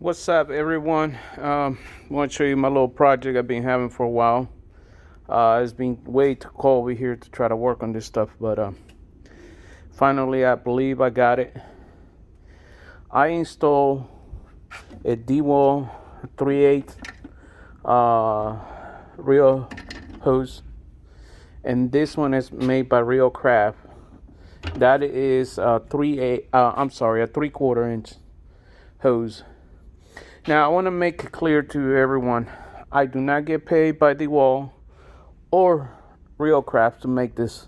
What's up, everyone? I want to show you my little project I've been having for a while. It's been way too cold over here to try to work on this stuff, but finally I believe I got it. I installed a Dewalt 3/8 reel hose, and this one is made by Reelcraft. That is a 3/4 inch hose. Now, I want to make it clear to everyone, I do not get paid by Dewalt or Reelcraft to make this.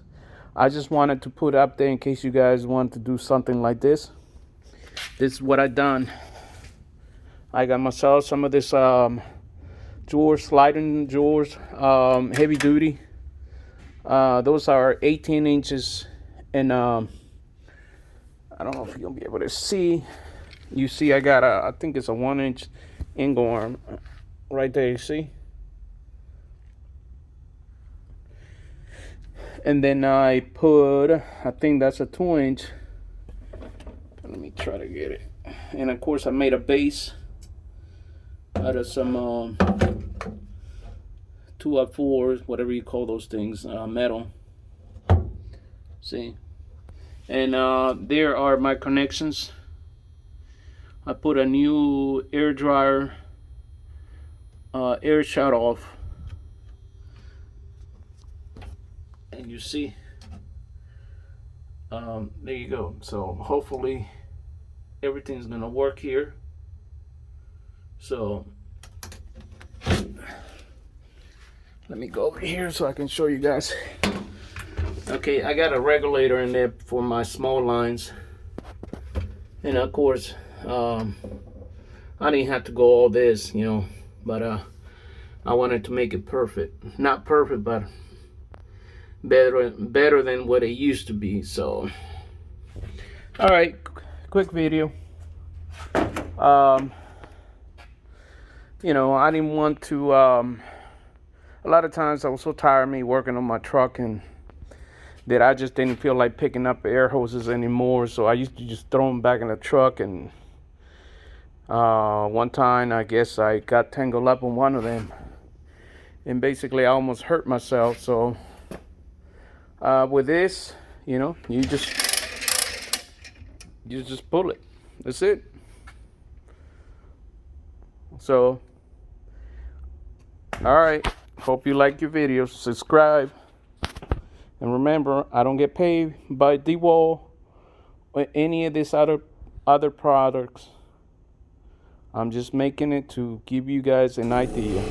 I just wanted to put up there in case you guys want to do something like this. This is what I done. I got myself some of this drawers, sliding drawers, heavy duty. Those are 18 inches, and I don't know if you'll be able to see. You see, I got I think it's a 1-inch angle arm right there, you see? And then I put, I think that's a 2-inch. Let me try to get it. And of course, I made a base out of some 2x4s, whatever you call those things, metal. See? And there are my connections. I put a new air dryer, air shut off, and you see, there you go. So hopefully everything's gonna work here. So let me go over here so I can show you guys. Okay, I got a regulator in there for my small lines, and of course I didn't have to go all this, but I wanted to make it perfect. Not perfect, but better than what it used to be. So all right, quick video. I didn't want to a lot of times I was so tired of me working on my truck and that I just didn't feel like picking up air hoses anymore, so I used to just throw them back in the truck. And one time I guess I got tangled up on one of them, and basically I almost hurt myself. So with this, you just pull it. That's it. So all right, hope you like your videos. Subscribe, and remember, I don't get paid by Dewalt or any of these other products. I'm just making it to give you guys an idea.